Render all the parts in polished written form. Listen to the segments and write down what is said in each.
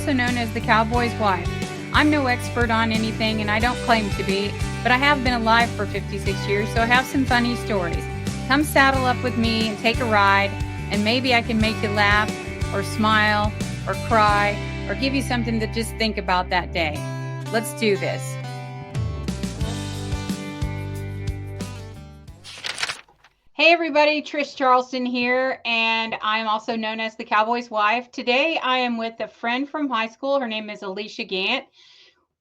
also known as the cowboy's wife. I'm no expert on anything and I don't claim to be, but I have been alive for 56 years, so I have some funny stories. Come saddle up with me and take a ride, and maybe I can make you laugh or smile or cry or give you something to just think about that day. Let's do this. Hey everybody, Trish Charleston here, and I am also known as the Cowboy's Wife. Today I am with a friend from high school. Her name is Alicia Gant.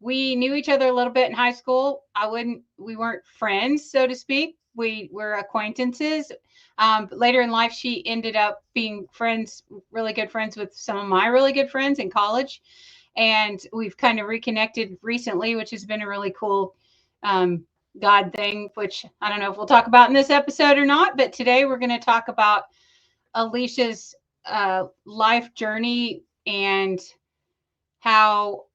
We knew each other a little bit in high school. We weren't friends, so to speak. We were acquaintances. But later in life, she ended up being friends, really good friends with some of my really good friends in college. And we've kind of reconnected recently, which has been a really cool God thing, which I don't know if we'll talk about in this episode or not. But today we're going to talk about Alicia's life journey and how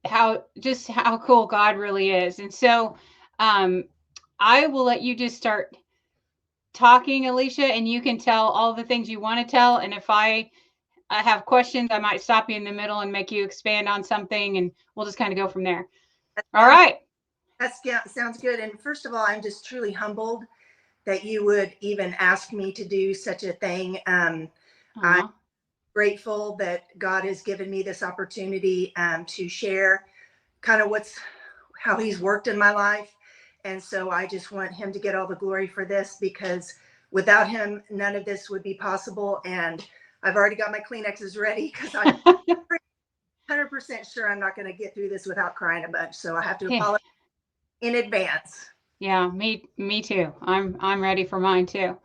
cool God really is. And so I will let you just start talking, Alicia, and you can tell all the things you want to tell. And if I have questions, I might stop you in the middle and make you expand on something, and we'll just kind of go from there. All right. That sounds good. And first of all, I'm just truly humbled that you would even ask me to do such a thing. I'm grateful that God has given me this opportunity to share kind of how he's worked in my life. And so I just want him to get all the glory for this, because without him, none of this would be possible. And I've already got my Kleenexes ready because I'm 100% sure I'm not going to get through this without crying a bunch. So I have to apologize in advance. Yeah, me too. I'm ready for mine too.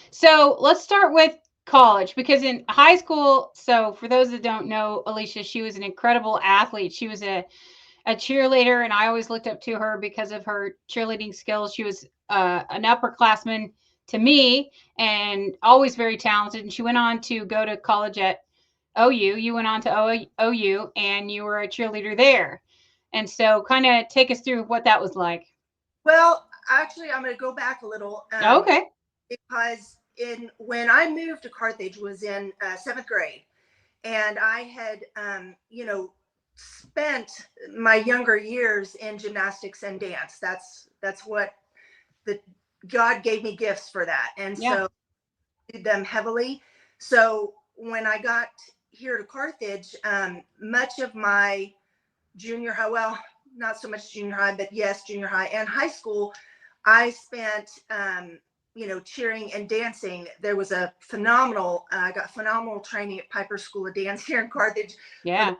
So let's start with college, because in high school, so for those that don't know Alicia, she was an incredible athlete. She was a cheerleader, and I always looked up to her because of her cheerleading skills. She was an upperclassman to me and always very talented. And she went on to go to college at OU. You went on to OU and you were a cheerleader there. And so kind of take us through what that was like. Well, actually, I'm going to go back a little. Okay. Because when I moved to Carthage was in 7th grade, and I had, spent my younger years in gymnastics and dance. That's what God gave me gifts for that. And so I did them heavily. So when I got here to Carthage, much of my junior high, well, not so much junior high, but yes, junior high and high school, I spent, cheering and dancing. There was I got phenomenal training at Piper School of Dance here in Carthage. Yeah.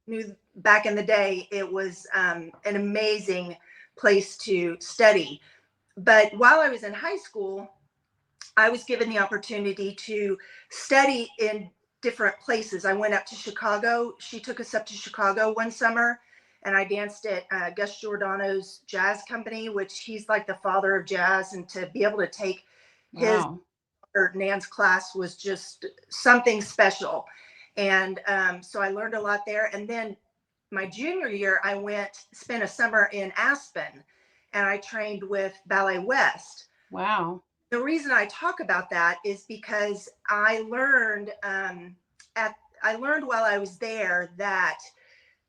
Knew back in the day, it was an amazing place to study. But while I was in high school, I was given the opportunity to study in different places. I went up to Chicago. She took us up to Chicago one summer, and I danced at Gus Giordano's jazz company, which he's like the father of jazz. And to be able to take his Nan's class was just something special. And so I learned a lot there. And then my junior year, I spent a summer in Aspen, and I trained with Ballet West. Wow. The reason I talk about that is because I learned while I was there that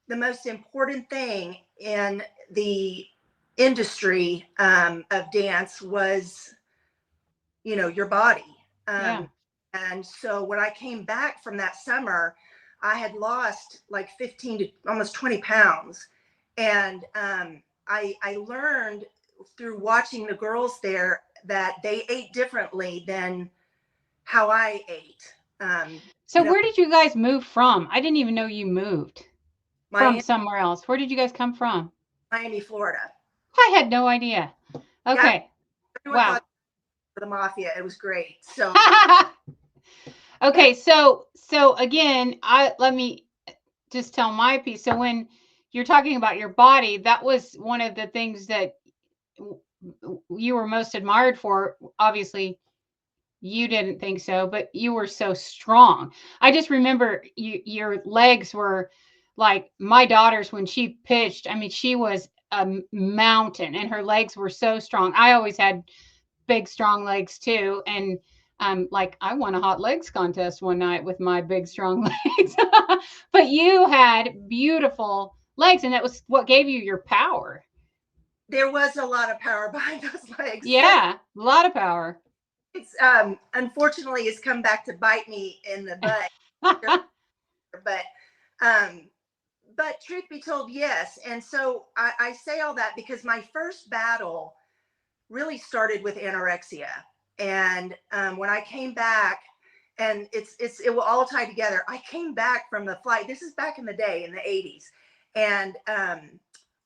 the most important thing in the industry of dance was, your body. And so when I came back from that summer, I had lost like 15 to almost 20 pounds. And I learned through watching the girls there that they ate differently than how I ate. So where did you guys move from? I didn't even know you moved from somewhere else. Where did you guys come from? Miami, Florida. I had no idea. Okay. Yeah, wow. For the mafia, it was great. So okay, so again, let me just tell my piece. So when you're talking about your body, that was one of the things that you were most admired for. Obviously, you didn't think so, but you were so strong. I just remember your legs were like my daughter's when she pitched. I mean, she was a mountain, and her legs were so strong. I always had big, strong legs too. And Like I won a hot legs contest one night with my big strong legs. But you had beautiful legs, and that was what gave you your power. There was a lot of power behind those legs. Yeah, a lot of power. It's unfortunately it's come back to bite me in the butt. But um but truth be told, yes. And so I say all that because my first battle really started with anorexia. And when I came back, and it will all tie together. I came back from the flight. This is back in the day in the 80s. And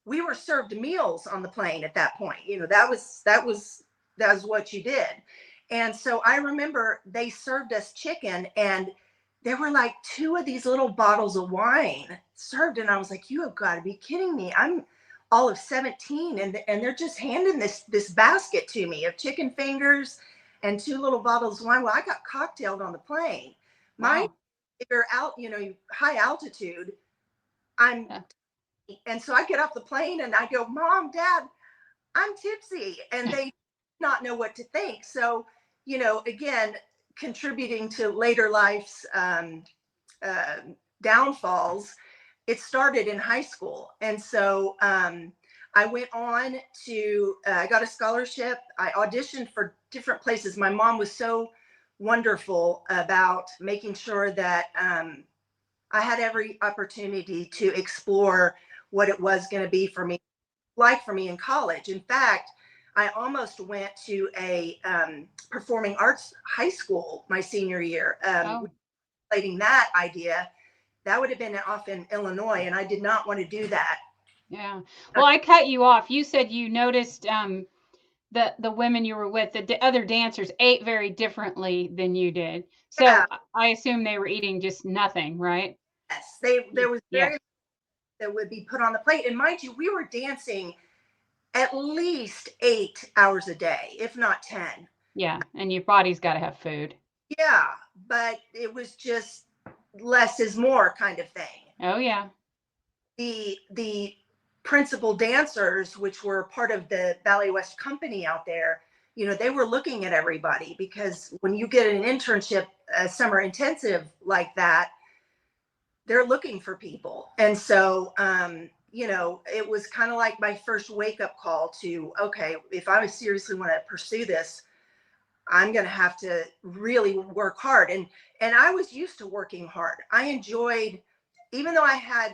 we were served meals on the plane at that point. You know, that was what you did. And so I remember they served us chicken, and there were like two of these little bottles of wine served. And I was like, you have got to be kidding me. I'm all of 17, and they're just handing this basket to me of chicken fingers and two little bottles of wine. Well, I got cocktailed on the plane. My Wow. If you're out, high altitude, I'm Yeah. and so I get off the plane and I go, Mom, Dad, I'm tipsy. And they not know what to think. So, again, contributing to later life's uh, downfalls, it started in high school. And so I went on to, I got a scholarship. I auditioned for different places. My mom was so wonderful about making sure that I had every opportunity to explore what it was going to be for me, like for me in college. In fact, I almost went to a performing arts high school my senior year, Oh, relating that idea. That would have been off in Illinois, and I did not want to do that. yeah. Well, I cut you off. You said you noticed the women you were with, the other dancers ate very differently than you did. Yeah, So I assume they were eating just nothing, right? yes, there was Yeah. very that would be put on the plate, and mind you, we were dancing at least 8 hours a day, if not 10. Yeah. And your body's got to have food. Yeah, but it was just less is more kind of thing. Oh, yeah. The principal dancers, which were part of the Ballet West company out there, they were looking at everybody, because when you get an internship, a summer intensive like that, they're looking for people. And so it was kind of like my first wake up call to, okay, if I seriously want to pursue this, I'm going to have to really work hard. And I was used to working hard. I enjoyed, even though I had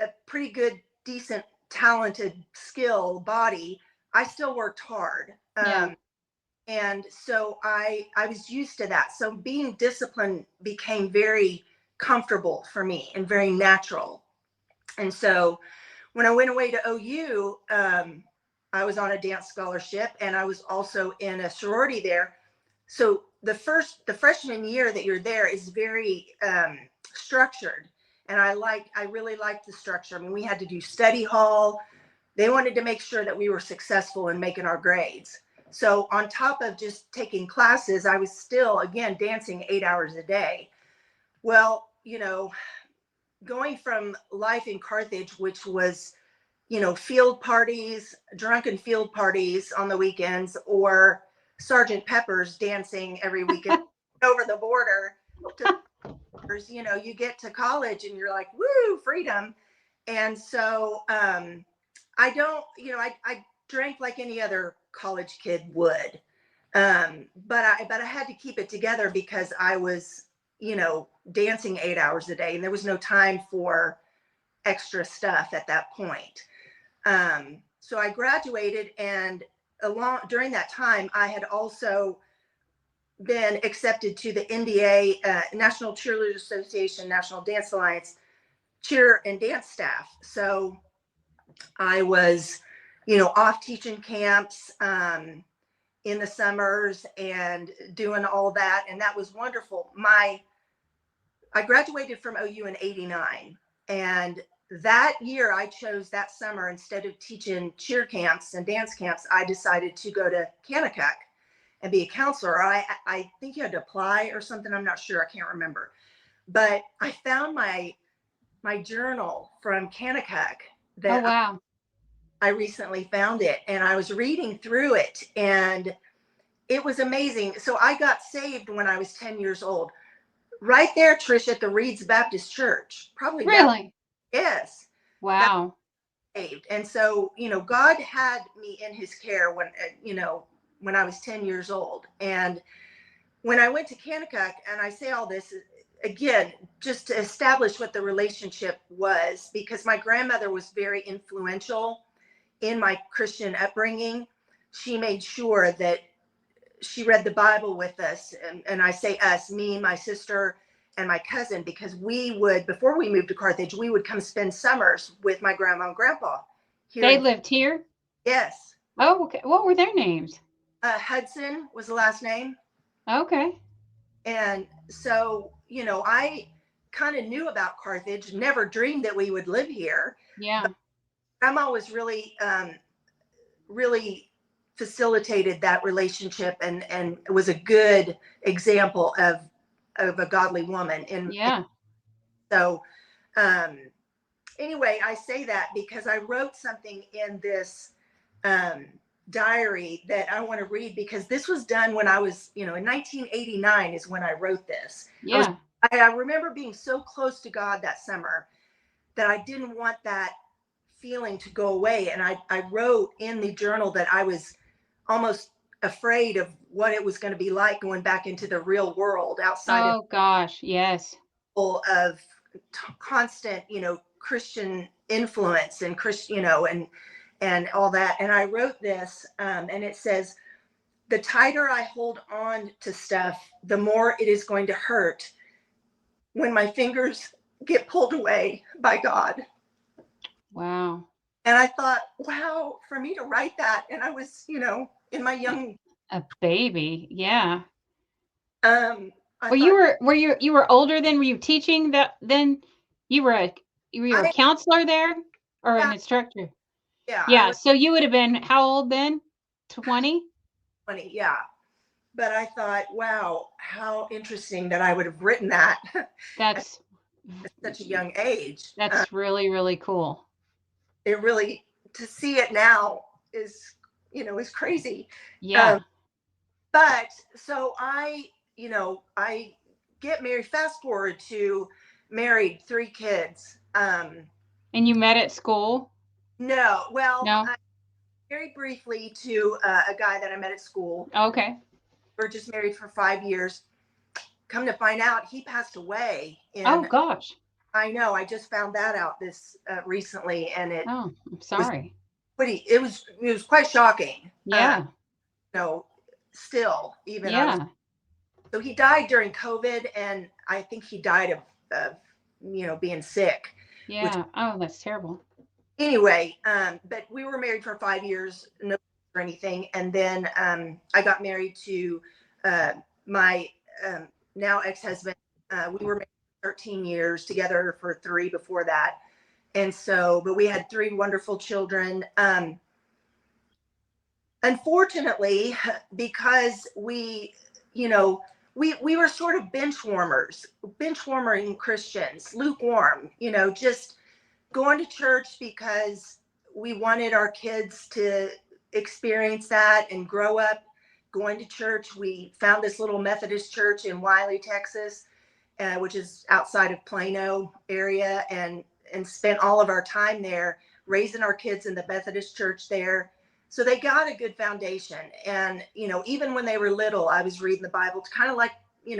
a pretty good, decent, talented skill body, I still worked hard. Yeah. And so I was used to that. So being disciplined became very comfortable for me and very natural. And so when I went away to OU, I was on a dance scholarship, and I was also in a sorority there. So the freshman year that you're there is very structured. And I really liked the structure. I mean, we had to do study hall. They wanted to make sure that we were successful in making our grades. So on top of just taking classes, I was still, again, dancing 8 hours a day. Well, going from life in Carthage, which was, field parties, drunken field parties on the weekends, or Sergeant Pepper's dancing every weekend over the border to, you get to college and you're like, woo, freedom. And so I don't, I drank like any other college kid would. But I had to keep it together because I was, dancing 8 hours a day, and there was no time for extra stuff at that point. So I graduated, and during that time, I had also been accepted to the NDA, National Cheerleader Association, National Dance Alliance cheer and dance staff. So I was, off teaching camps in the summers and doing all that, and that was wonderful. I graduated from OU in '89, and that year I chose that summer, instead of teaching cheer camps and dance camps, I decided to go to Kanakuk and be a counselor. I think you had to apply or something. I'm not sure. I can't remember. But I found my journal from Kanakuk Oh, that wow. I recently found it, and I was reading through it, and it was amazing. So I got saved when I was 10 years old, right there, Trish, at the Reed's Baptist Church, probably down. Really? Yes. Got Wow. saved. And so, God had me in his care when I was 10 years old. And when I went to Kanakuk, and I say all this again, just to establish what the relationship was, because my grandmother was very influential in my Christian upbringing. She made sure that she read the Bible with us. And I say us, me, my sister, and my cousin, because we would, before we moved to Carthage, we would come spend summers with my grandma and grandpa here They in. lived here? Yes. Oh, okay. What were their names? Hudson was the last name. Okay. And so, I kind of knew about Carthage, never dreamed that we would live here. Yeah. But grandma was really, really facilitated that relationship, and was a good example of a godly woman. Yeah. So, anyway, I say that because I wrote something in this diary that I want to read, because this was done when I was, in 1989 is when I wrote this. Yeah. I remember being so close to God that summer that I didn't want that feeling to go away. And I wrote in the journal that I was almost afraid of what it was going to be like going back into the real world outside Oh gosh, yes. of constant, Christian influence and Christian, and all that. And I wrote this, and it says, the tighter I hold on to stuff, the more it is going to hurt when my fingers get pulled away by God. Wow. And I thought, wow, for me to write that. And I was, in my young, A baby. Yeah. I Well, thought, you were older then? Were you teaching that then? You were a you were a I, counselor there or an yeah, instructor? yeah, I Yeah. was So you would have been how old then? 20? 20. Yeah. But I thought, wow, how interesting that I would have written that at That's such a young age. that's really, really cool. It really, to see it now is crazy. Um, Yeah. but so I get married, fast forward to married, 3 kids. And you met at school? No, well, No? I married briefly to a guy that I met at school. Okay. We're just married for 5 years. Come to find out, he passed away Oh in. gosh. I know. I just found that out this recently, and it Oh, I'm was sorry. it was quite shocking. Yeah. Still, even I was. Yeah. So he died during COVID, and I think he died of being sick. Which Yeah. Oh, that's terrible. anyway, but we were married for 5 years, no or anything, and then I got married to my now ex-husband. We were married for 13 years, together for 3 before that. And so, but we had 3 wonderful children. Unfortunately, because we were sort of bench warming Christians, lukewarm, just going to church because we wanted our kids to experience that and grow up going to church. We found this little Methodist church in Wiley, Texas, which is outside of Plano area, and spent all of our time there, raising our kids in the Methodist church there. So they got a good foundation. And, even when they were little, I was reading the Bible, kind of like,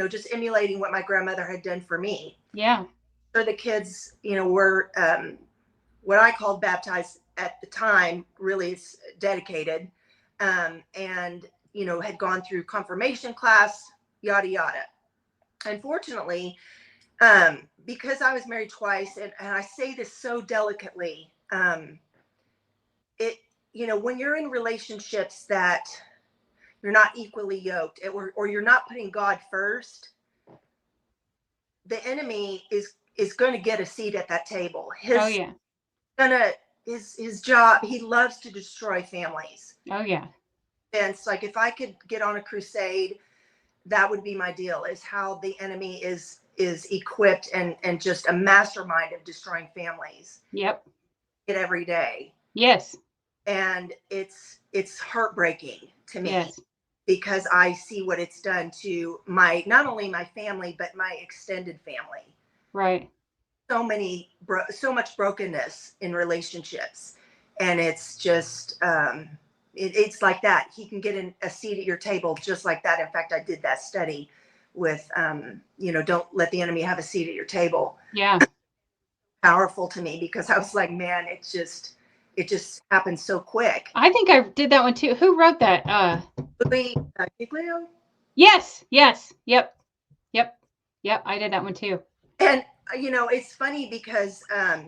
just emulating what my grandmother had done for me. Yeah. So the kids, were what I called baptized at the time, really dedicated, and, had gone through confirmation class, yada, yada. Unfortunately, because I was married twice, and I say this so delicately, it, when you're in relationships that you're not equally yoked, or you're not putting God first, the enemy is going to get a seat at that table. Oh yeah. His job, he loves to destroy families. Oh yeah. And it's like, if I could get on a crusade, that would be my deal, is how the enemy is equipped and just a mastermind of destroying families. Yep. It every day. Yes. And it's heartbreaking to me. Yes. because I see what it's done to not only my family, but my extended family. Right. So much brokenness in relationships. And it's just, it's like that. He can get a seat at your table just like that. In fact, I did that study with, don't let the enemy have a seat at your table. Yeah. Powerful to me, because I was like, man, it just happened so quick. I think I did that one too. Who wrote that? Louis Giglio? Yes. Yep. I did that one too. And it's funny because I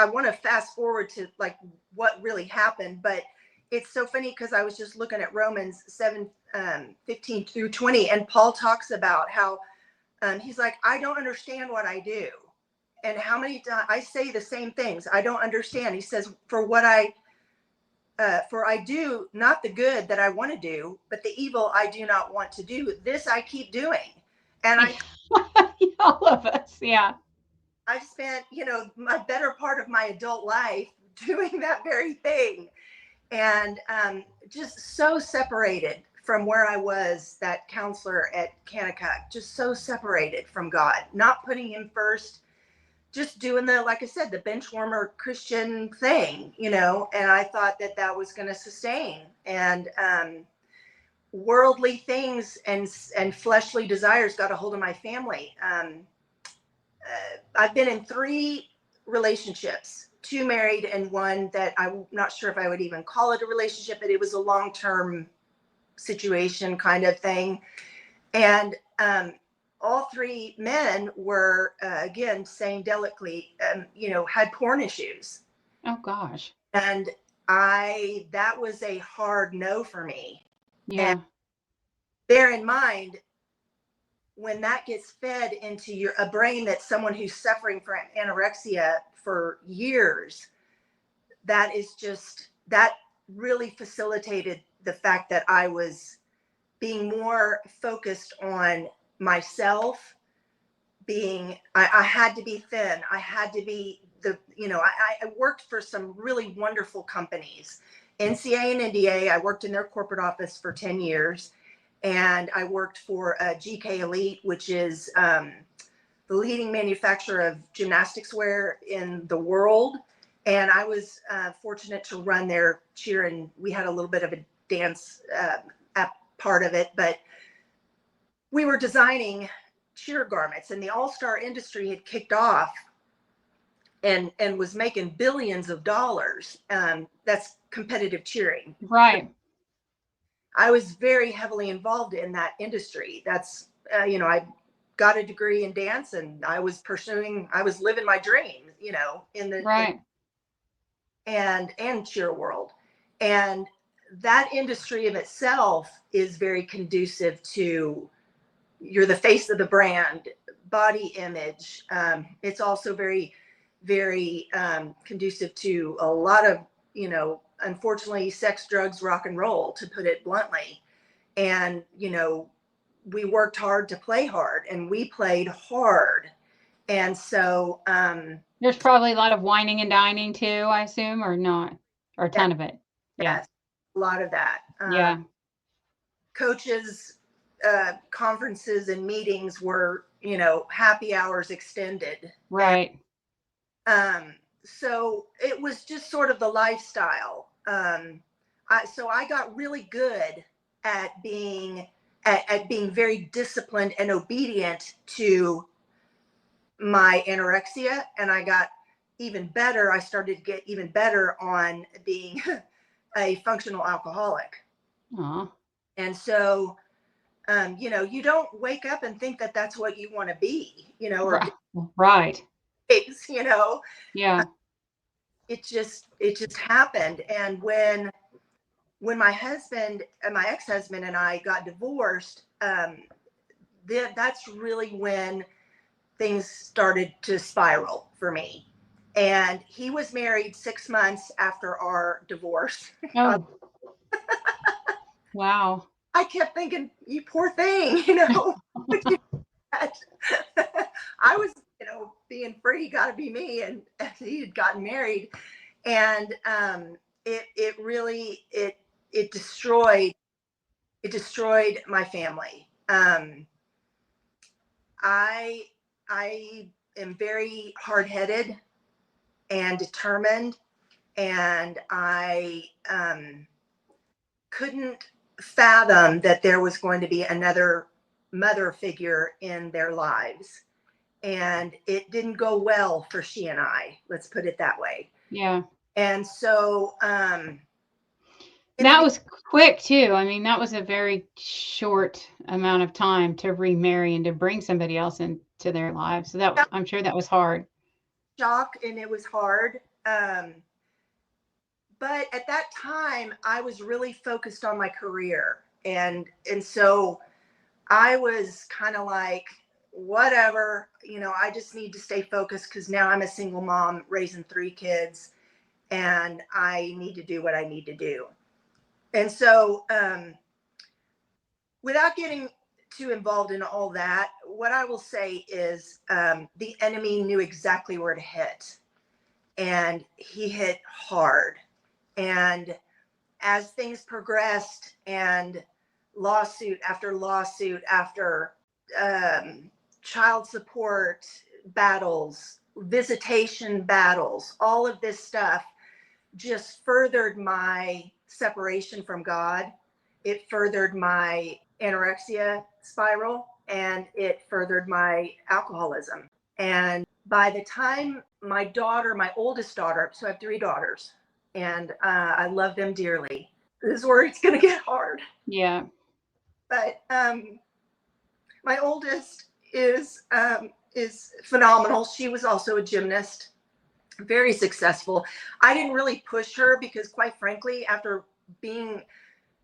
want to fast forward to like what really happened, but it's so funny because I was just looking at Romans 7:15 through 20, and Paul talks about how he's like, I don't understand what I do. And how many times I say the same things. I don't understand. He says, for I do not the good that I want to do, but the evil I do not want to do. This I keep doing. And all of us. Yeah. I've spent, my better part of my adult life doing that very thing. And just so separated from where I was, that counselor at Kanakuk, just so separated from God, not putting him first, just doing like I said, the benchwarmer Christian thing, and I thought that was going to sustain. And worldly things and fleshly desires got a hold of my family. I've been in 3 relationships, 2 married and 1 that I'm not sure if I would even call it a relationship, but it was a long-term situation kind of thing. And all 3 men were, again, saying delicately, had porn issues. Oh gosh. And that was a hard no for me. Yeah. And bear in mind, when that gets fed into a brain that's someone who's suffering from anorexia for years, that really facilitated the fact that I was being more focused on myself, I had to be thin. I had to be I worked for some really wonderful companies, NCA and NDA. I worked in their corporate office for 10 years. And I worked for GK Elite, which is the leading manufacturer of gymnastics wear in the world. And I was fortunate to run their cheer, and we had a little bit of a dance part of it, but we were designing cheer garments, and the all-star industry had kicked off and was making billions of dollars. That's competitive cheering. Right. I was very heavily involved in that industry. That's, I got a degree in dance, and I was living my dream, in the, right. and cheer world. And that industry of itself is very conducive to, you're the face of the brand, body image. It's also very, very conducive to a lot of, unfortunately, sex, drugs, rock and roll, to put it bluntly. And, we worked hard to play hard, and we played hard. And so there's probably a lot of whining and dining too, I assume, or not, or a ton of it. Yeah. Yes, a lot of that. Yeah. Coaches, conferences and meetings were, happy hours extended. Right. And, so it was just sort of the lifestyle. So I got really good at being very disciplined and obedient to my anorexia, and I got even better. I started to get even better on being a functional alcoholic. Aww. And so, you don't wake up and think that that's what you want to be, or right. Yeah. It just happened. And when my ex-husband and I got divorced, that's really when things started to spiral for me. And he was married 6 months after our divorce. Oh. Wow. I kept thinking, you poor thing, I was, being free, got to be me. And he had gotten married. And it really destroyed It destroyed my family. I am very hard-headed and determined, and I couldn't fathom that there was going to be another mother figure in their lives. And it didn't go well for she and I, let's put it that way. Yeah. And so That was quick too. I mean, that was a very short amount of time to remarry and to bring somebody else into their lives. So that, I'm sure that was hard. shock, and it was hard. But at that time, I was really focused on my career, and so I was kind of like, whatever, I just need to stay focused because now I'm a single mom raising 3 kids, and I need to do what I need to do. And so, without getting too involved in all that, what I will say is the enemy knew exactly where to hit, and he hit hard. And as things progressed, and lawsuit after lawsuit after child support battles, visitation battles, all of this stuff just furthered my separation from God. It furthered my anorexia spiral, and it furthered my alcoholism. And by the time my daughter, my oldest daughter, so I have 3 daughters, and I love them dearly. This is where it's going to get hard. Yeah. But my oldest is phenomenal. She was also a gymnast, very successful. I didn't really push her because, quite frankly, after being,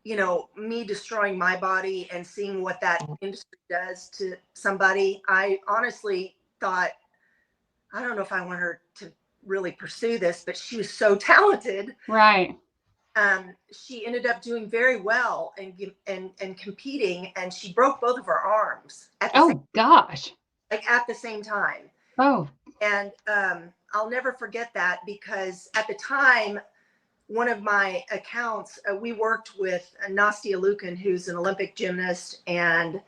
me destroying my body and seeing what that industry does to somebody, I honestly thought, I don't know if I want her to really pursue this, but she was so talented. Right. She ended up doing very well and competing, and she broke both of her arms at the gosh. at the same time. Oh. And I'll never forget that, because at the time, one of my accounts, we worked with Nastia Lukin, who's an Olympic gymnast, and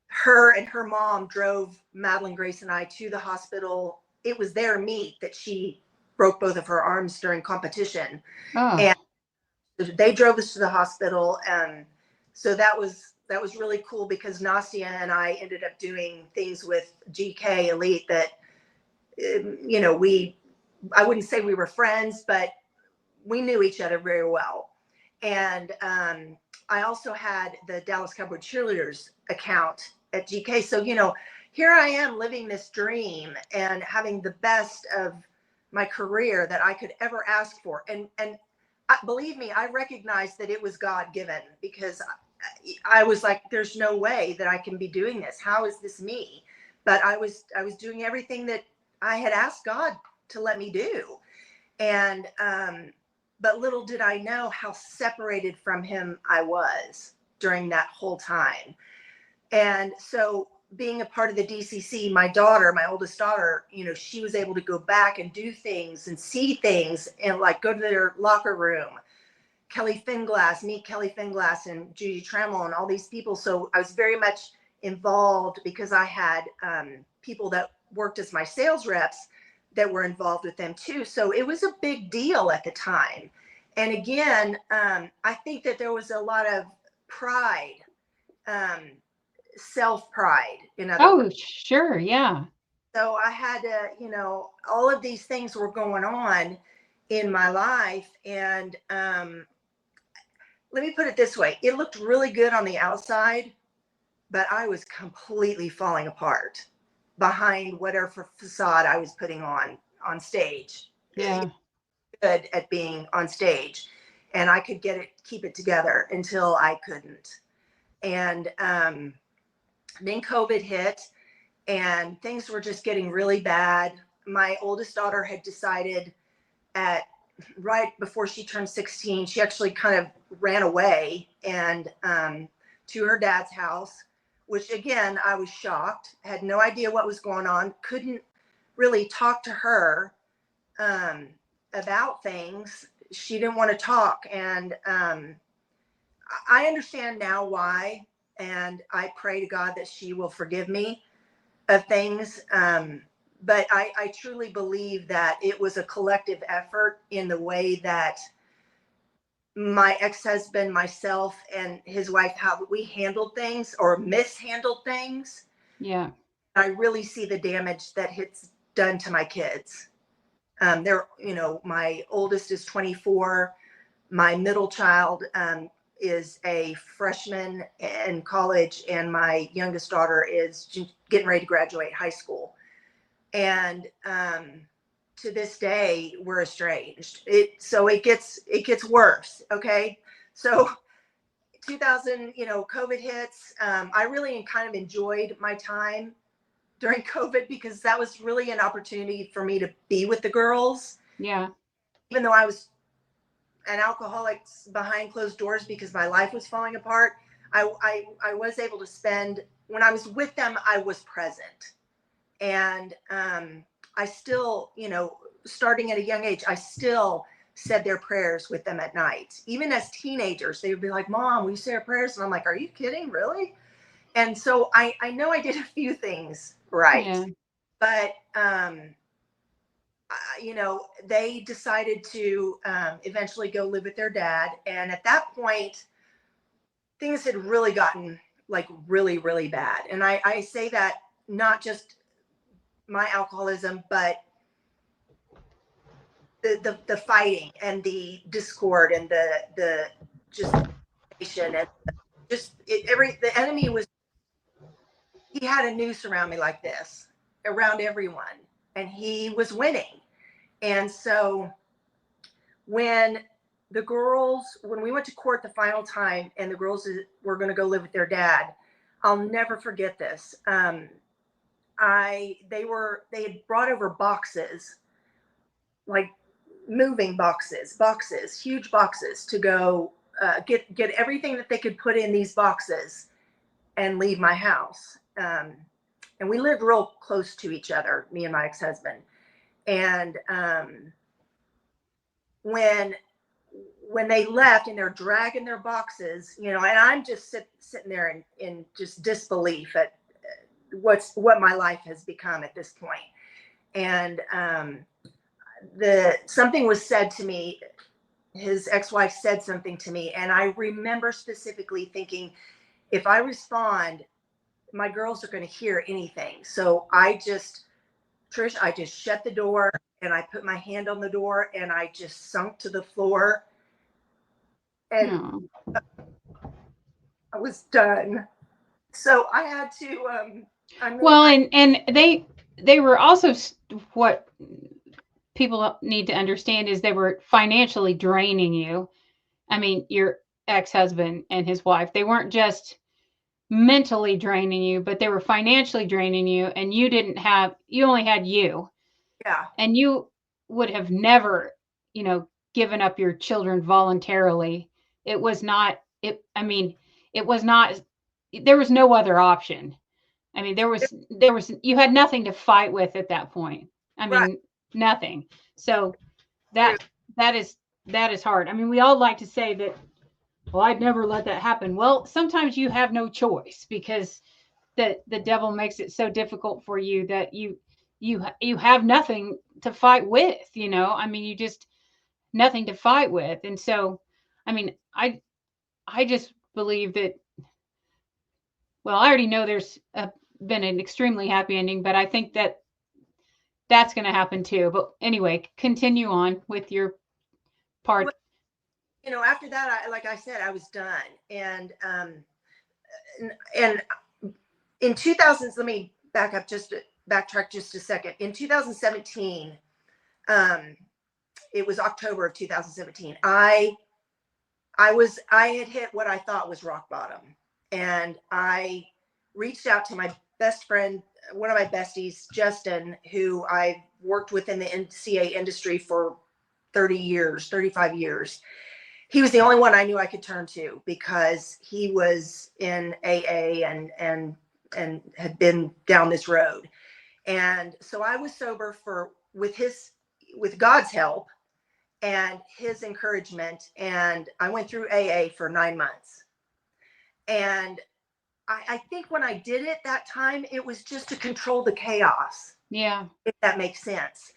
her mom drove Madeline, Grace, and I to the hospital. It was their meet that she broke both of her arms during competition. Oh. And they drove us to the hospital. And so that was really cool, because Nastia and I ended up doing things with GK Elite that, I wouldn't say we were friends, but we knew each other very well. And I also had the Dallas Cowboy Cheerleaders account at GK. So, here I am living this dream and having the best of my career that I could ever ask for. And believe me, I recognized that it was God given, because I was like, there's no way that I can be doing this. How is this me? But I was doing everything that I had asked God to let me do. And but little did I know how separated from him I was during that whole time. And so, being a part of the DCC, my oldest daughter, she was able to go back and do things and see things, and like go to their locker room. Meet Kelly Finglass and Judy Trammell and all these people. So I was very much involved, because I had people that worked as my sales reps that were involved with them too. So it was a big deal at the time. And again, I think that there was a lot of pride, self-pride, in other words. Sure. Yeah. So I had to, all of these things were going on in my life. And let me put it this way. It looked really good on the outside, but I was completely falling apart behind whatever facade I was putting on stage. Yeah. Good at being on stage, and I could keep it together until I couldn't. And then COVID hit, and things were just getting really bad. My oldest daughter had decided right before she turned 16, she actually kind of ran away and to her dad's house, which again, I was shocked, had no idea what was going on, couldn't really talk to her about things. She didn't want to talk. And I understand now why, and I pray to God that she will forgive me of things. But I truly believe that it was a collective effort in the way that my ex-husband, myself, and his wife, how we handled things or mishandled things. Yeah. I really see the damage that it's done to my kids. They're, my oldest is 24. My middle child is a freshman in college, and my youngest daughter is getting ready to graduate high school. And to this day, we're estranged. So it gets worse. Okay, so 2000, COVID hits. I really kind of enjoyed my time during COVID because that was really an opportunity for me to be with the girls. Yeah. Even though I was an alcoholic behind closed doors because my life was falling apart, I was able to spend, when I was with them, I was present. And I still, starting at a young age, I still said their prayers with them at night. Even as teenagers, they would be like, "Mom, will you say our prayers?" And I'm like, "Are you kidding? Really?" And so I know I did a few things right, Yeah. but they decided to eventually go live with their dad. And at that point, things had really gotten like really, really bad. And I say that not just my alcoholism, but the fighting and the discord and the just and just the enemy was, he had a noose around me like this, around everyone, and he was winning. And so when when we went to court the final time and the girls were going to go live with their dad, I'll never forget this. They had brought over boxes, like moving boxes, huge boxes, to go get everything that they could put in these boxes and leave my house. And we lived real close to each other, me and my ex-husband. And when they left and they're dragging their boxes, and I'm just sitting there in just disbelief at what my life has become at this point. And something was said to me. His ex-wife said something to me, and I remember specifically thinking, if I respond, my girls are going to hear anything. So I just shut the door and I put my hand on the door and I just sunk to the floor, and Oh. I was done. So I had to. Well, and they were also what people need to understand is they were financially draining you. I mean, your ex-husband and his wife, they weren't just mentally draining you, but they were financially draining you, and you only had you. Yeah. And you would have never, given up your children voluntarily. It was not it I mean, it was not there was no other option. I mean, there was you had nothing to fight with at that point. I Right. mean, nothing. So True. that is hard. I mean, we all like to say that, well, I'd never let that happen. Well, sometimes you have no choice because the devil makes it so difficult for you that you have nothing to fight with. I mean, you just nothing to fight with. And so, I mean, I just believe that, well, I already know been an extremely happy ending, but I think that that's going to happen too. But anyway, continue on with your part. After that, like I said, I was done. And in 2000s, let me backtrack just a second. In 2017, it was October of 2017. I had hit what I thought was rock bottom, and I reached out to my best friend, one of my besties, Justin, who I worked with in the NCA industry for 35 years. He was the only one I knew I could turn to because he was in AA and had been down this road. And so I was sober with God's help and his encouragement. And I went through AA for 9 months. And I think when I did it that time, it was just to control the chaos, Yeah. if that makes sense.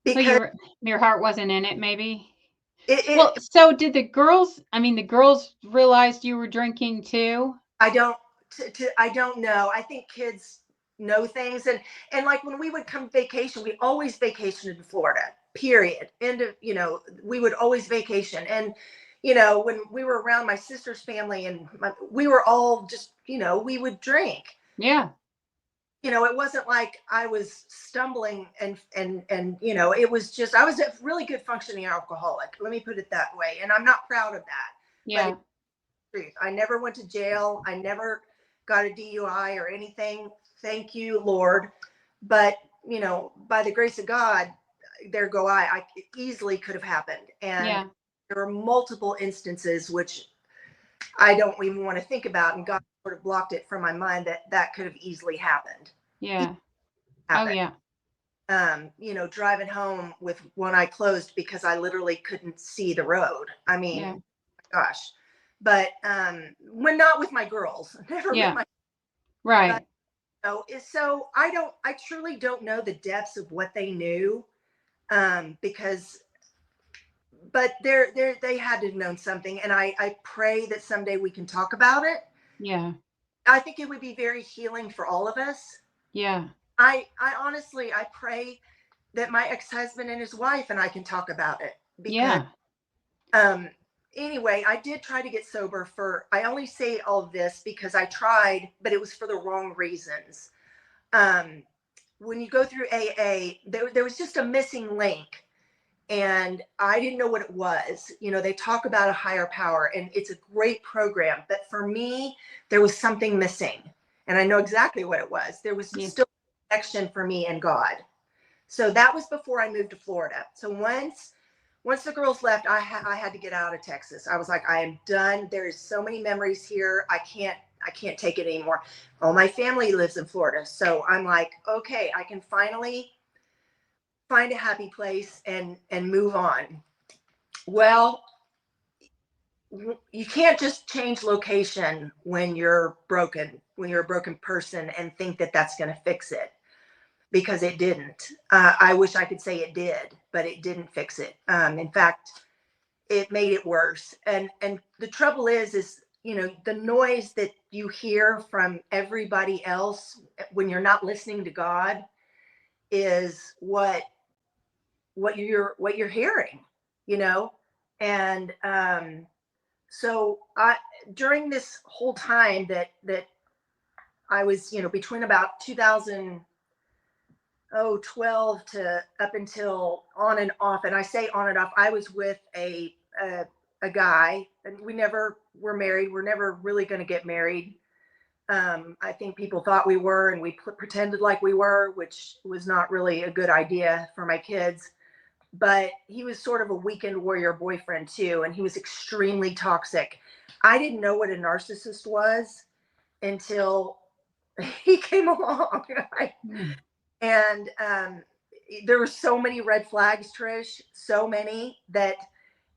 So Because your heart wasn't in it, maybe? Well, it so did the girls, I mean, the girls realized you were drinking too? I don't I don't know. I think kids know things, and like when we would come vacation, we always vacationed in Florida. Period. End of, we would always vacation. And when we were around my sister's family and we were all just, we would drink. Yeah. It wasn't like I was stumbling and it was just, I was a really good functioning alcoholic. Let me put it that way. And I'm not proud of that. But Yeah. truth. I never went to jail. I never got a DUI or anything. Thank you, Lord. But, by the grace of God, there go I easily could have happened. And Yeah. there were multiple instances, which I don't even want to think about. And God sort of blocked it from my mind that could have easily happened. Yeah. Oh, yeah. Driving home with one eye closed because I literally couldn't see the road. I mean, Yeah. gosh. But when not with my girls, never with Yeah. my, Right. so I truly don't know the depths of what they knew, because, but they had to have known something, and I pray that someday we can talk about it. Yeah. I think it would be very healing for all of us. Yeah. I honestly, I pray that my ex-husband and his wife and I can talk about it, because Yeah. um anyway, I did try to get sober I only say all of this because I tried, but it was for the wrong reasons. When you go through AA, there was just a missing link, and I didn't know what it was. They talk about a higher power, and it's a great program, but for me, there was something missing, and I know exactly what it was. There was Yeah. still a connection for me and God. So that was before I moved to Florida. So once the girls left, I had to get out of Texas. I was like, I am done. There's so many memories here. I can't take it anymore. All my family lives in Florida. So I'm like, okay, I can finally find a happy place and move on. Well, you can't just change location when you're a broken person and think that that's going to fix it, because it didn't. I wish I could say it did, but it didn't fix it. In fact, it made it worse. And the trouble is, the noise that you hear from everybody else when you're not listening to God is what you're hearing, you know. And so I during this whole time that I was, between about 2012 to up until on and off, and I say on and off, I was with a guy, and we never were married. We're never really going to get married. I think people thought we were, and we pretended like we were, which was not really a good idea for my kids. But he was sort of a weekend warrior boyfriend too, and he was extremely toxic. I didn't know what a narcissist was until he came along. And there were so many red flags, Trish, so many, that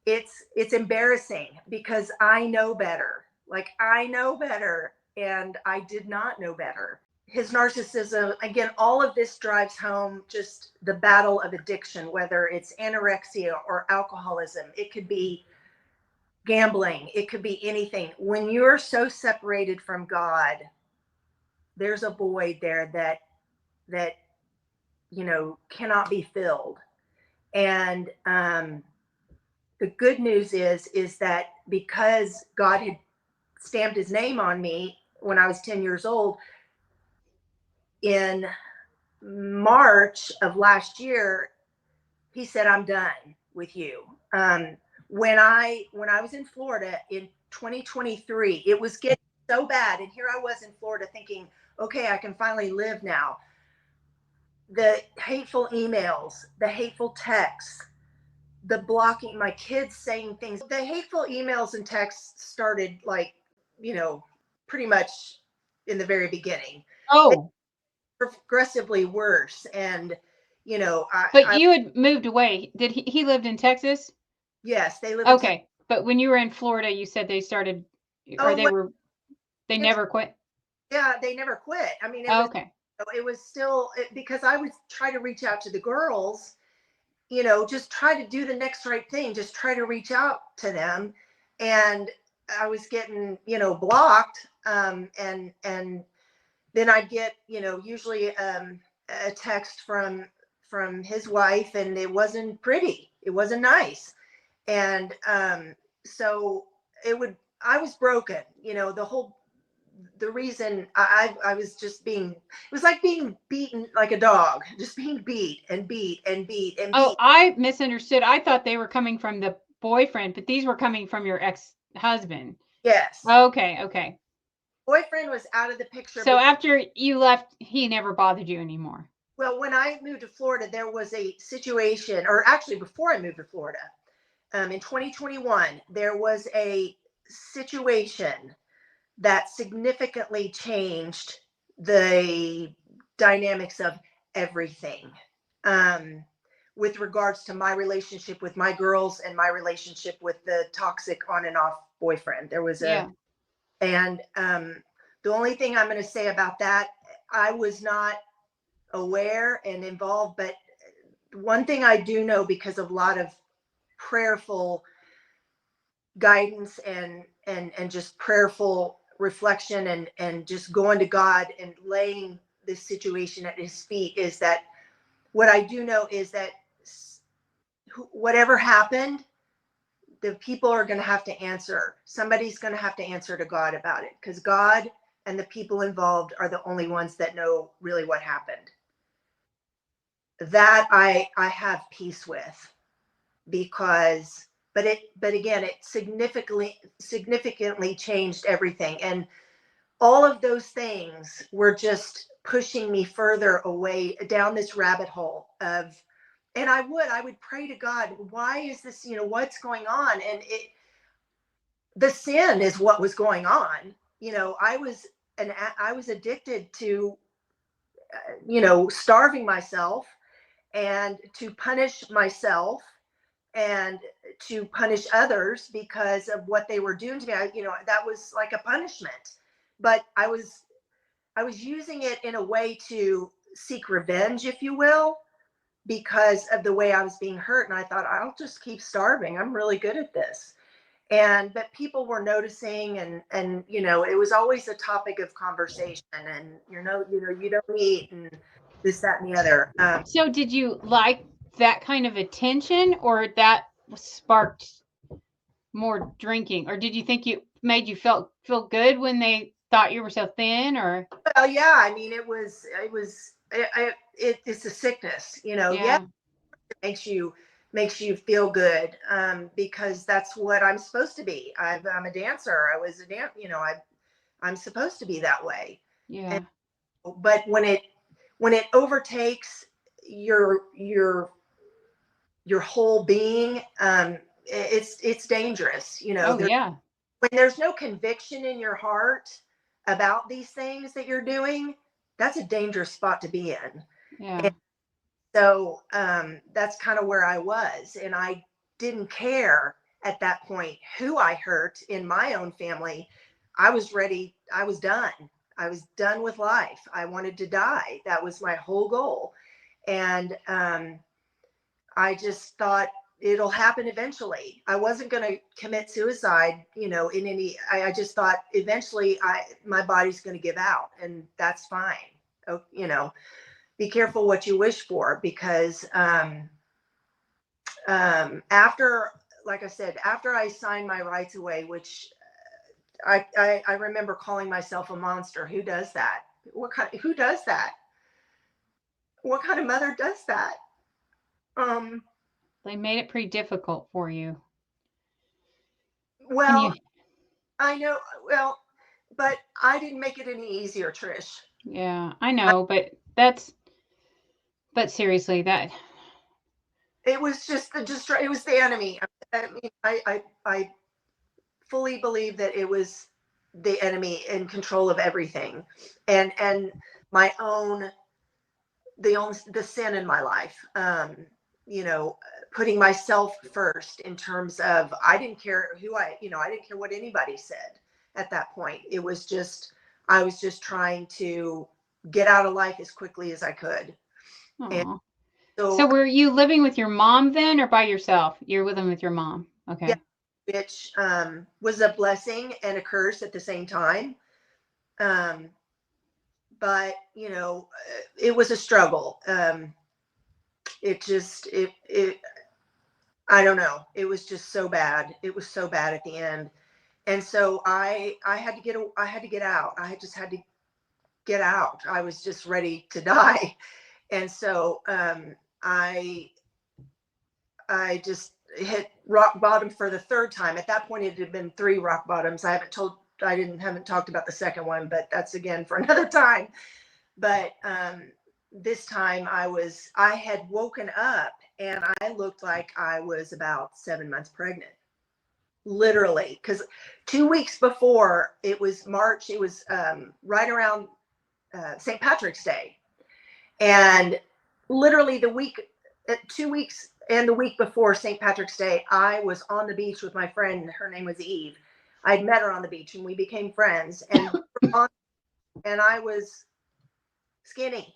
it's embarrassing, because I know better. Like, I know better, and I did not know better. His narcissism, again, all of this drives home just the battle of addiction, whether it's anorexia or alcoholism. It could be gambling, it could be anything. When you're so separated from God, there's a void there that cannot be filled. And the good news is that because God had stamped his name on me when I was 10 years old, in March of last year, he said, I'm done with you. When I was in Florida in 2023, it was getting so bad. And here I was in Florida thinking, okay, I can finally live now. The hateful emails, the hateful texts, the blocking, my kids saying things. The hateful emails and texts started, like, pretty much in the very beginning. They Oh, were progressively worse. And, but you had moved away. Did he lived in Texas? Yes, they live in Texas. Okay. But when you were in Florida, you said they started, or Oh, well, they it's, never quit? yeah, they never quit. I mean, Okay. it was still because I would try to reach out to the girls, just try to do the next right thing, just try to reach out to them. And I was getting, blocked. And then I'd get, usually a text from his wife, and it wasn't pretty. It wasn't nice. And so it would, I was broken, the reason I was just being, it was like being beaten like a dog, just being beat and beat and beat and Oh, beat. I misunderstood. I thought they were coming from the boyfriend, but these were coming from your ex-husband. Yes. Okay, okay. Boyfriend was out of the picture. So after you left, he never bothered you anymore. Well, when I moved to Florida, there was a situation, or actually before I moved to Florida, in 2021, there was a situation that significantly changed the dynamics of everything, um, with regards to my relationship with my girls and my relationship with the toxic on and off boyfriend. There was Yeah. and the only thing I'm going to say about that, I was not aware and involved, but one thing I do know, because of a lot of prayerful guidance and just prayerful reflection and just going to God and laying this situation at his feet, is that what I do know is that whatever happened, the people are going to have to answer. Somebody's going to have to answer to God about it, because God and the people involved are the only ones that know really what happened. That I have peace with, because but again, it significantly changed everything. And all of those things were just pushing me further away down this rabbit hole of, and I would pray to God, why is this, what's going on? And the sin is what was going on. I was addicted to, starving myself, and to punish myself, and to punish others because of what they were doing to me. That was like a punishment, but I was using it in a way to seek revenge, if you will, because of the way I was being hurt. And I thought, I'll just keep starving. I'm really good at this. But people were noticing, and it was always a topic of conversation, and you don't eat, and this, that, and the other. So did you like that kind of attention, or that sparked more drinking, or did you think it made you feel good when they thought you were so thin, or? Well, yeah, I mean, it's a sickness, yeah, Yeah. it makes you feel good, because that's what I'm supposed to be. I'm a dancer. I was a I'm supposed to be that way. And, Yeah. but when it overtakes your whole being, it's dangerous. Oh yeah. When there's no conviction in your heart about these things that you're doing, that's a dangerous spot to be in. Yeah. And so that's kind of where I was. And I didn't care at that point who I hurt in my own family. I was ready. I was done. I was done with life. I wanted to die. That was my whole goal. And I just thought it'll happen eventually. I wasn't going to commit suicide, in any, I just thought eventually my body's going to give out, and that's fine. Oh, be careful what you wish for, because after, like I said, after I signed my rights away, which I remember calling myself a monster. Who does that? Who does that? What kind of mother does that? Um, They made it pretty difficult for you. And well, you, I know, well, but I didn't make it any easier, Trish. yeah, I know, but seriously, that, It was just it was the enemy. I mean, I fully believe that it was the enemy in control of everything, and my own the sin in my life. putting myself first in terms of, I didn't care I didn't care what anybody said at that point. I was just trying to get out of life as quickly as I could. And Aw. So so, were you living with your mom then or by yourself? You're living with your mom. yeah, Okay. which was a blessing and a curse at the same time. Um, but, it was a struggle. It I don't know. It was just so bad. It was so bad at the end. And so I had to get out. I just had to get out. I was just ready to die. And so I just hit rock bottom for the third time. At that point, it had been 3 rock bottoms. I haven't talked about the second one, but that's again for another time. But this time I had woken up and I looked like I was about 7 months pregnant, literally, because 2 weeks before, it was March. It was right around St. Patrick's Day, and literally 2 weeks and the week before St. Patrick's Day, I was on the beach with my friend. Her name was Eve. I'd met her on the beach and we became friends. And I was skinny,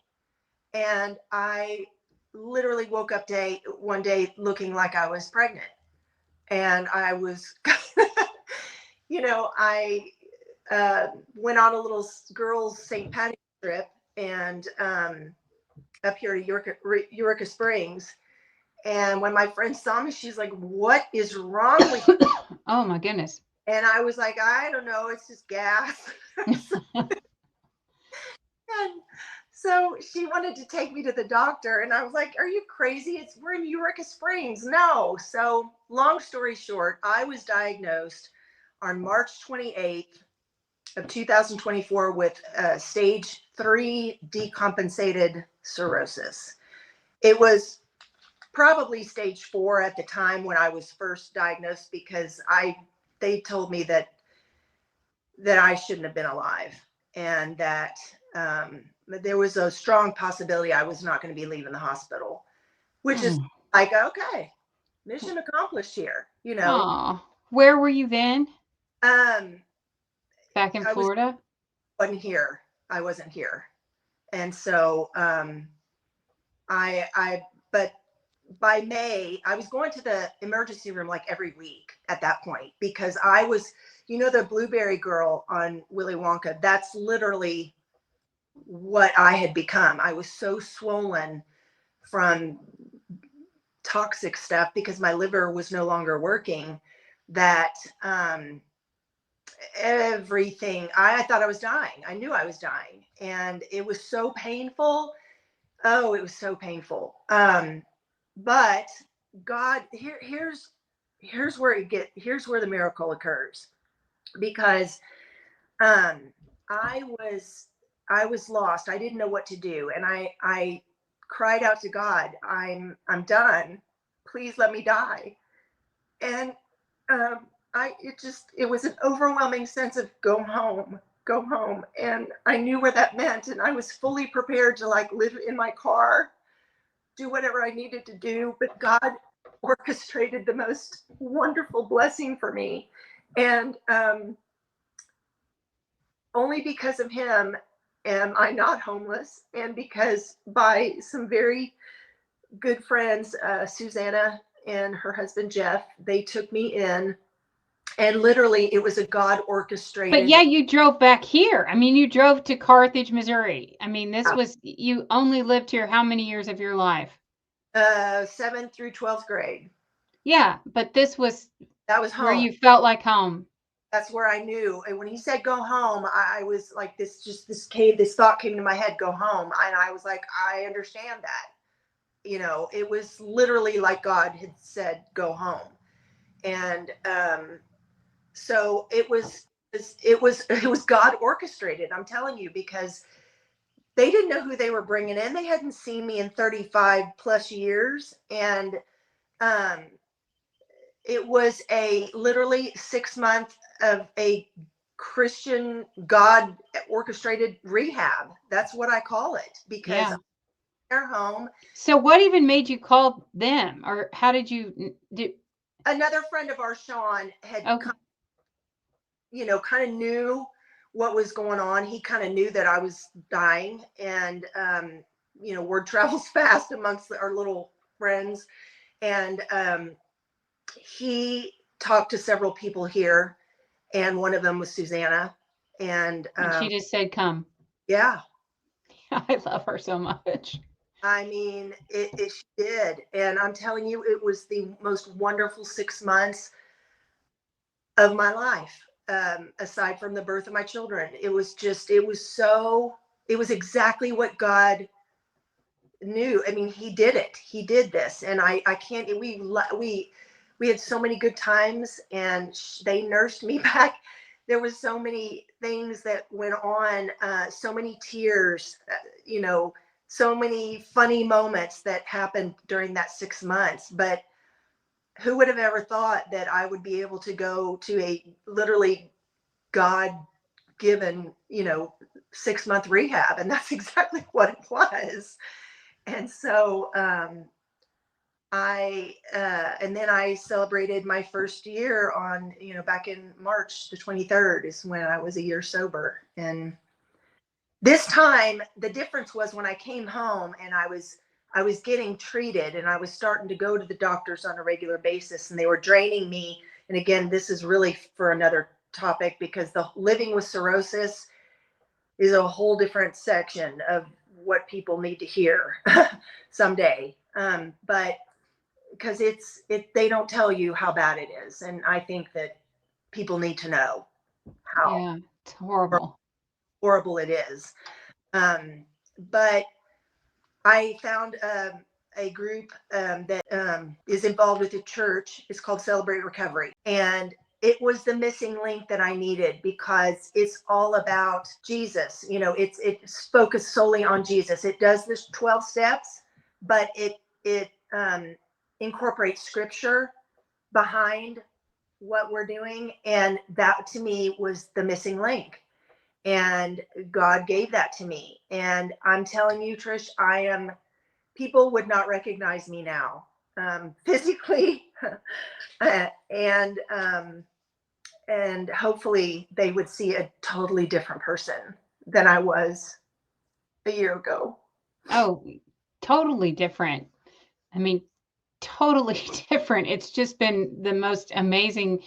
and I literally woke up one day looking like I was pregnant. And I was, I went on a little girls' St. Patty's trip, and up here to Eureka Springs. And when my friend saw me, she's like, "What is wrong with you?" Oh my goodness. And I was like, "I don't know. It's just gas." And so she wanted to take me to the doctor. And I was like, "Are you crazy? We're in Eureka Springs. No." So long story short, I was diagnosed on March 28th of 2024 with stage 3 decompensated cirrhosis. It was probably stage 4 at the time when I was first diagnosed, because they told me that I shouldn't have been alive, and that there was a strong possibility I was not going to be leaving the hospital, which is like, okay, mission accomplished here, Oh, where were you then? Um, Back in Florida? wasn't here. I wasn't here. And so but by May, I was going to the emergency room like every week at that point, because I was, the blueberry girl on Willy Wonka. That's literally what I had become. I was so swollen from toxic stuff because my liver was no longer working, that everything, I thought I was dying. I knew I was dying. And it was so painful. Oh, it was so painful. But God, here's where the miracle occurs, because I was lost. I didn't know what to do, and I cried out to God, I'm done. Please let me die. And it was an overwhelming sense of go home. And I knew where that meant, and I was fully prepared to live in my car, do whatever I needed to do. But God orchestrated the most wonderful blessing for me. And only because of him am I not homeless, and because by some very good friends, Susanna and her husband Jeff, they took me in, and literally it was a God orchestrated. But yeah, you drove back here. I mean, you drove to Carthage, Missouri. I mean, you only lived here how many years of your life? 7th through 12th grade. Yeah, but that was home. Where you felt like home. That's where I knew. And when he said go home, I was like, this thought came to my head, go home. And I was like, I understand that. It was literally like God had said, go home. And so it was God orchestrated, I'm telling you, because they didn't know who they were bringing in. They hadn't seen me in 35 plus years. And it was a literally 6 month of a Christian God orchestrated rehab. That's what I call it, because their home. So what even made you call them, or how did you do? Another friend of ours, Sean, had Okay. kind of knew what was going on. He kind of knew that I was dying, and word travels fast amongst our little friends. And he talked to several people here, and one of them was Susanna. And And she just said, come. yeah, I love her so much. I mean, it did. And I'm telling you, it was the most wonderful 6 months of my life, aside from the birth of my children. It was exactly what God knew. I mean, he did it. He did this. And I can't, we had so many good times, and they nursed me back. There was so many things that went on, so many tears, so many funny moments that happened during that 6 months. But who would have ever thought that I would be able to go to a literally God given, 6 month rehab? And that's exactly what it was. And so, and then I celebrated my first year on, back in March the 23rd is when I was a year sober. And this time the difference was when I came home and I was getting treated, and I was starting to go to the doctors on a regular basis, and they were draining me. And again, this is really for another topic, because the living with cirrhosis is a whole different section of what people need to hear someday. But because they don't tell you how bad it is. And I think that people need to know how Yeah, it's horrible. horrible it is. But I found a group that is involved with the church. It's called Celebrate Recovery. And it was the missing link that I needed, because it's all about Jesus. It's focused solely on Jesus. It does this 12 steps, but it incorporates scripture behind what we're doing. And that to me was the missing link. And God gave that to me. And I'm telling you, Trish, people would not recognize me now, physically. And hopefully they would see a totally different person than I was a year ago. Oh, totally different. I mean, totally different. It's just been the most amazing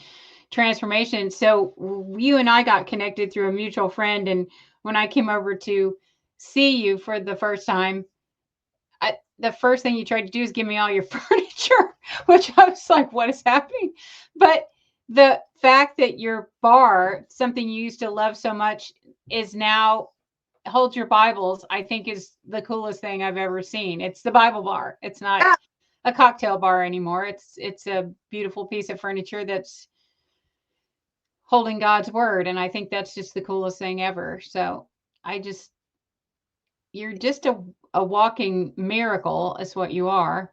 transformation. So you and I got connected through a mutual friend, and when I came over to see you for the first time, the first thing you tried to do is give me all your furniture, which I was like, what is happening? But the fact that your bar, something you used to love so much, is now holds your Bibles, I think is the coolest thing I've ever seen. It's the Bible bar. It's not Yeah, a cocktail bar anymore. It's a beautiful piece of furniture that's holding God's word, and I think that's just the coolest thing ever. So I just you're just a walking miracle is what you are.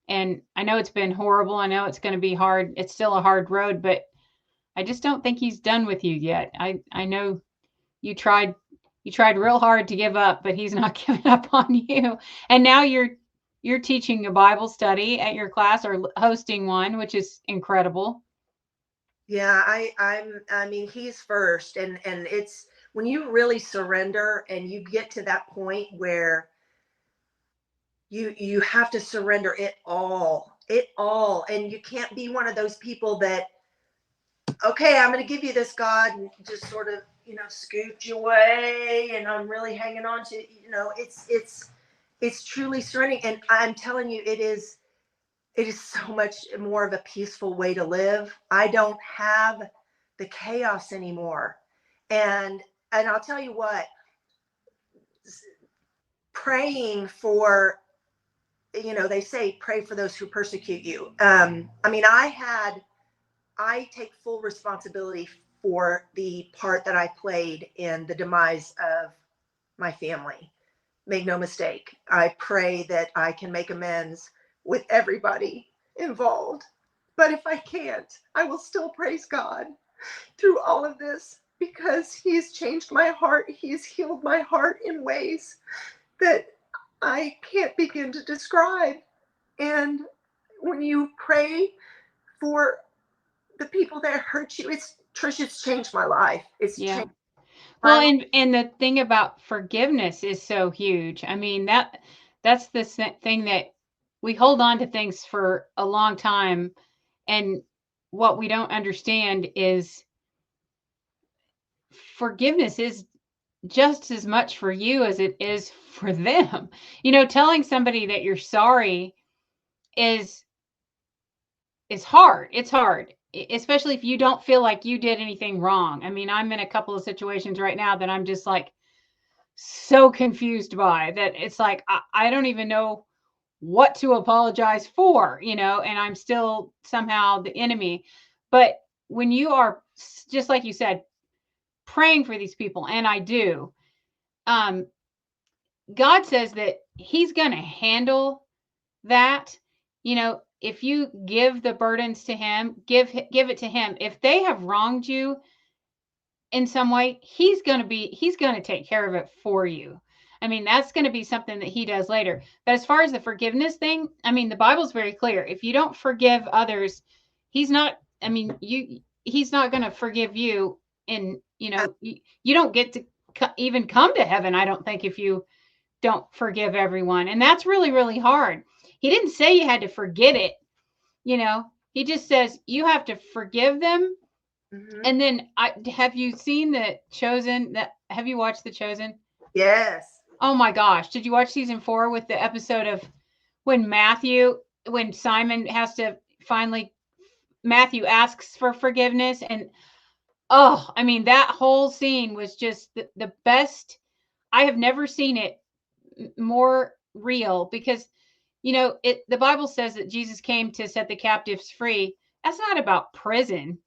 And I know it's been horrible. I know it's going to be hard. It's still a hard road, but I just don't think he's done with you yet. I know you tried real hard to give up, but he's not giving up on you. And now you're teaching a Bible study at your class, or hosting one, which is incredible. yeah. I mean, he's first, and it's when you really surrender and you get to that point where you have to surrender it all, and you can't be one of those people that, okay, I'm going to give you this, God, and just sort of, scoot you away, and I'm really hanging on to, it's truly surrendering. And I'm telling you, it is so much more of a peaceful way to live. I don't have the chaos anymore. And I'll tell you what, praying for, they say pray for those who persecute you. I mean, I take full responsibility for the part that I played in the demise of my family. Make no mistake. I pray that I can make amends with everybody involved. But if I can't, I will still praise God through all of this, because He's changed my heart. He's healed my heart in ways that I can't begin to describe. And when you pray for the people that hurt you, Trish, it's changed my life. It's Yeah. changed my Well, life. and the thing about forgiveness is so huge. I mean, that's the thing that we hold on to things for a long time, and what we don't understand is forgiveness is just as much for you as it is for them. Telling somebody that you're sorry is hard. It's hard, especially if you don't feel like you did anything wrong. I mean, I'm in a couple of situations right now that I'm just like so confused by that. It's like I don't even know what to apologize for, and I'm still somehow the enemy. But when you are, just like you said, praying for these people, and I do, um, God says that He's going to handle that. If you give the burdens to Him, give it to Him. If they have wronged you in some way, He's going to take care of it for you. I mean, that's going to be something that He does later. But as far as the forgiveness thing, I mean, the Bible's very clear. If you don't forgive others, He's not, I mean, He's not going to forgive you. And, you don't get to even come to heaven, I don't think, if you don't forgive everyone. And that's really, really hard. He didn't say you had to forget it. He just says you have to forgive them. Mm-hmm. And then have you seen The Chosen? Have you watched The Chosen? Yes. Oh my gosh. Did you watch season 4 with the episode of when Simon has to finally, Matthew asks for forgiveness, and oh, I mean, that whole scene was just the best. I have never seen it more real, because the Bible says that Jesus came to set the captives free. That's not about prison.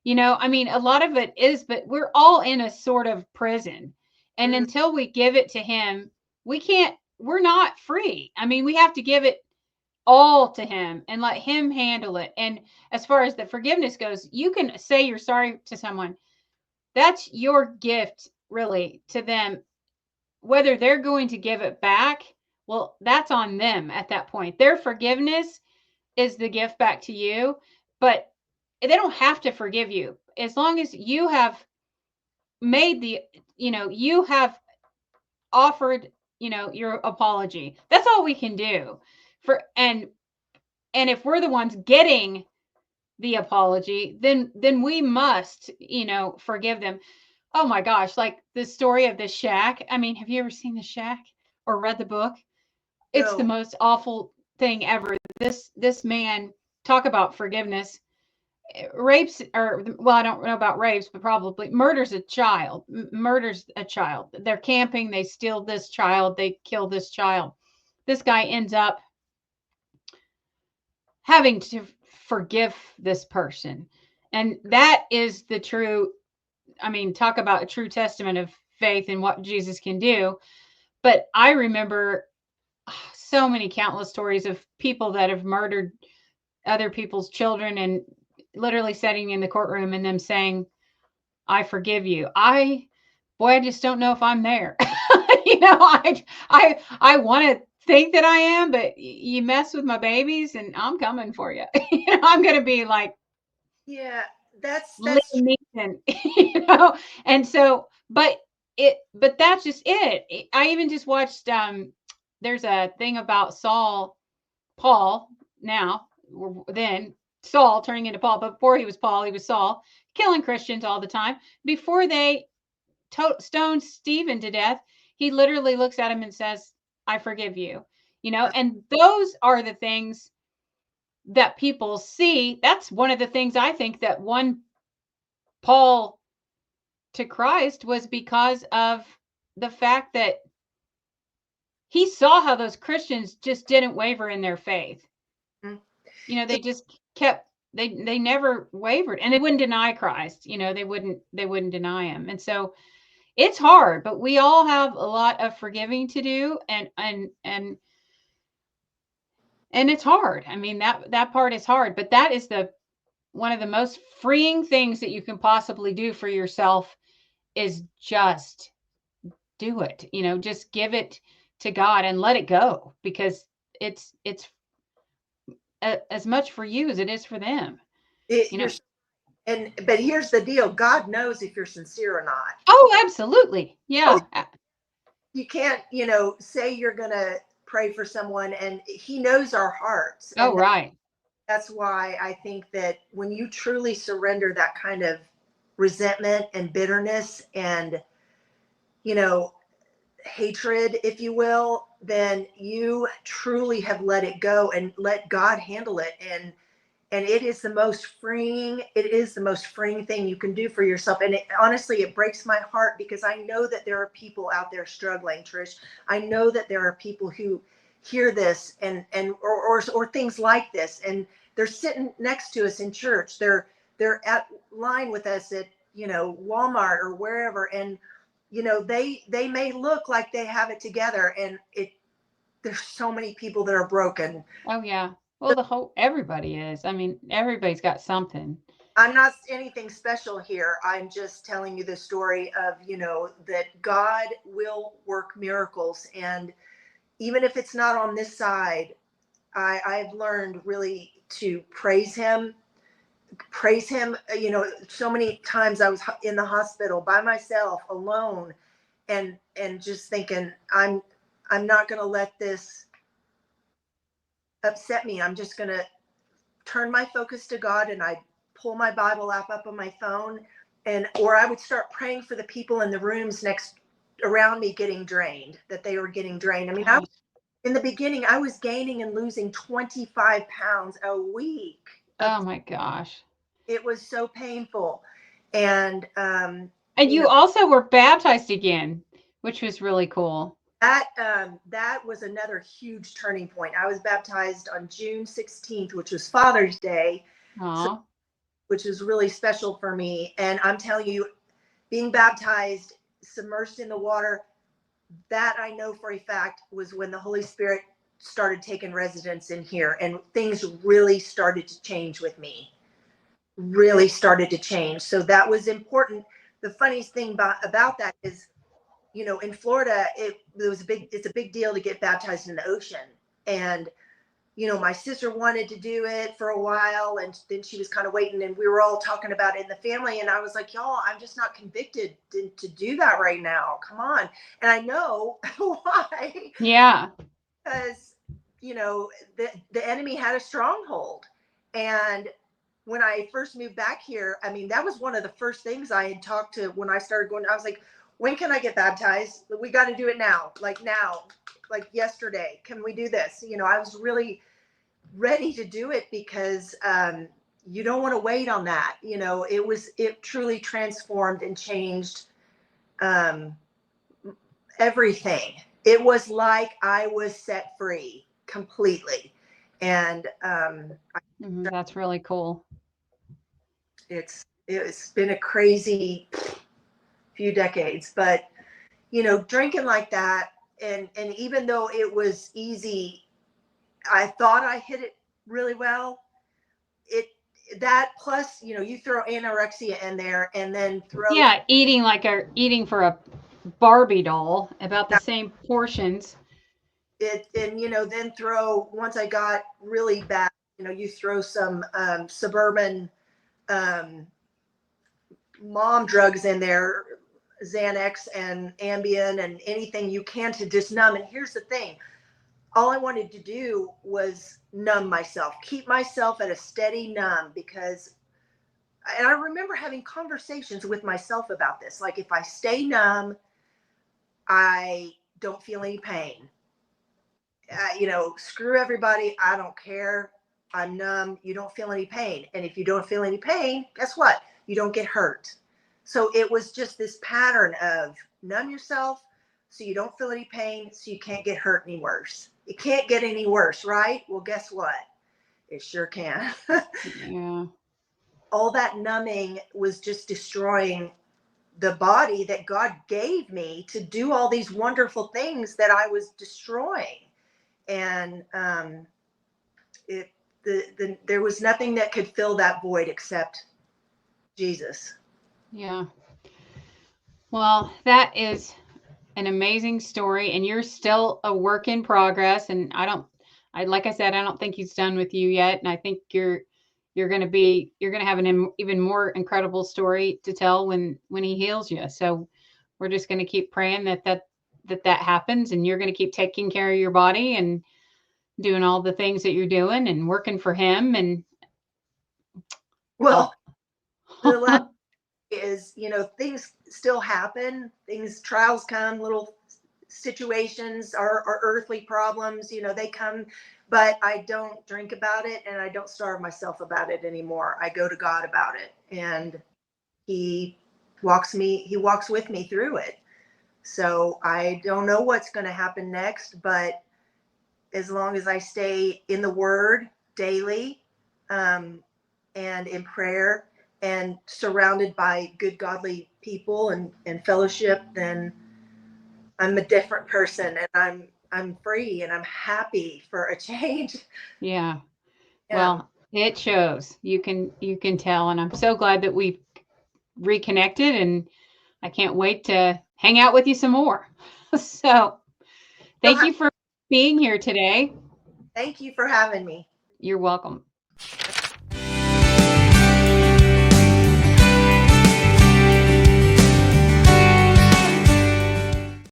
I mean, a lot of it is, but we're all in a sort of prison. And Mm-hmm. until we give it to Him, we're not free. I mean, we have to give it all to Him and let Him handle it. And as far as the forgiveness goes, you can say you're sorry to someone. That's your gift, really, to them. Whether they're going to give it back, well, that's on them at that point. Their forgiveness is the gift back to you, but they don't have to forgive you. As long as you have made you have offered, your apology. That's all we can do. For and if we're the ones getting the apology, then we must, forgive them. Oh my gosh, like the story of the shack. I mean, have you ever seen The Shack or read the book? It's the No. most awful thing ever. This man, talk about forgiveness, rapes, or, well, I don't know about rapes, but probably murders a child. Murders a child. They're camping, they steal this child, they kill this child. This guy ends up having to forgive this person. And that is the true, I mean, talk about a true testament of faith and what Jesus can do. But I remember so many countless stories of people that have murdered other people's children, and literally sitting in the courtroom and them saying, I forgive you. I just don't know if I'm there. I want to think that I am, but you mess with my babies and I'm coming for you. I'm going to be like, Yeah, that's Liam Neeson, and so, but that's just it. I even just watched, there's a thing about Paul now, then Saul turning into Paul, but before he was Paul, he was Saul, killing Christians all the time. Before they stoned Stephen to death, he literally looks at him and says, I forgive you. And those are the things that people see. That's one of the things I think that won Paul to Christ, was because of the fact that he saw how those Christians just didn't waver in their faith. mm, They just kept, they never wavered, and they wouldn't deny Christ. They wouldn't deny him. And so it's hard, but we all have a lot of forgiving to do, and it's hard. I mean, that part is hard, but that is the one of the most freeing things that you can possibly do for yourself, is just do it. Just give it to God and let it go, because it's as much for you as it is for them. It, You you're know. but here's the deal. God knows if you're sincere or not. Oh, absolutely. Oh, Yeah. you can't, say you're going to pray for someone, and he knows our hearts. Oh, And right. that's why I think that when you truly surrender that kind of resentment and bitterness and, you know, hatred, if you will, then you truly have let it go and let God handle it. And it is the most freeing, thing you can do for yourself. And honestly, it breaks my heart because I know that there are people out there struggling, Trish. I know that there are people who hear this or things like this, and they're sitting next to us in church. They're at line with us at, Walmart or wherever, and they may look like they have it together, and there's so many people that are broken. Oh, yeah. Well, everybody is. I mean, everybody's got something. I'm not anything special here. I'm just telling you the story of, that God will work miracles. And even if it's not on this side, I've learned really to praise him. Praise him. So many times I was in the hospital by myself, alone, and just thinking, I'm not going to let this upset me. I'm just going to turn my focus to God, and I pull my Bible app up on my phone, or I would start praying for the people in the rooms next around me getting drained, that they were getting drained. I mean, in the beginning, I was gaining and losing 25 pounds a week. Oh my gosh. It was so painful. And, And you also were baptized again, which was really cool. that was another huge turning point. I was baptized on June 16th, which was Father's Day. Aw. Which is really special for me. And I'm telling you, being baptized, submerged in the water, that I know for a fact was when the Holy Spirit started taking residence in here, and things really started to change with me. Really started to change. So that was important. The funniest thing about that is, in Florida, it's a big deal to get baptized in the ocean. And my sister wanted to do it for a while, and then she was kind of waiting, and we were all talking about it in the family. And I was like, y'all, I'm just not convicted to do that right now. Come on. And I know why. Yeah. Because, the enemy had a stronghold. And when I first moved back here, I mean, that was one of the first things I had talked to when I started going. I was like, when can I get baptized? We got to do it now, like yesterday. Can we do this? I was really ready to do it because you don't want to wait on that. It truly transformed and changed everything. It was like I was set free completely. And That's really cool. it's been a crazy few decades, but drinking like that, and even though it was easy, I thought I hit it really well. That plus, you throw anorexia in there, and then throw Eating for a Barbie doll, about the same portions. it, and then throw, once I got really bad, you throw some suburban mom drugs in there, Xanax and Ambien and anything you can to just numb. And here's the thing, all I wanted to do was numb myself, keep myself at a steady numb, and I remember having conversations with myself about this. Like, if I stay numb, I don't feel any pain. Screw everybody. I don't care. I'm numb. You don't feel any pain. And if you don't feel any pain, guess what? You don't get hurt. So it was just this pattern of numb yourself so you don't feel any pain, so you can't get hurt any worse. It can't get any worse, right? Well, guess what? It sure can. Yeah. All that numbing was just destroying the body that God gave me to do all these wonderful things that I was destroying. And there was nothing that could fill that void except Jesus. Yeah. Well, that is an amazing story, and you're still a work in progress. And like I said, I don't think he's done with you yet. And I think you're going to have an even more incredible story to tell when he heals you. So we're just going to keep praying that happens, and you're going to keep taking care of your body and doing all the things that you're doing and working for him. And Well, the last is, things still happen. Trials come, little situations, our earthly problems, they come, but I don't drink about it and I don't starve myself about it anymore. I go to God about it, and he he walks with me through it. So I don't know what's going to happen next, but as long as I stay in the word daily, and in prayer and surrounded by good, godly people and fellowship, then I'm a different person, and I'm free and I'm happy for a change. yeah, well, it shows. You can tell, and I'm so glad that we reconnected, and I can't wait to hang out with you some more. So, thank you for being here today. Thank you for having me. You're welcome.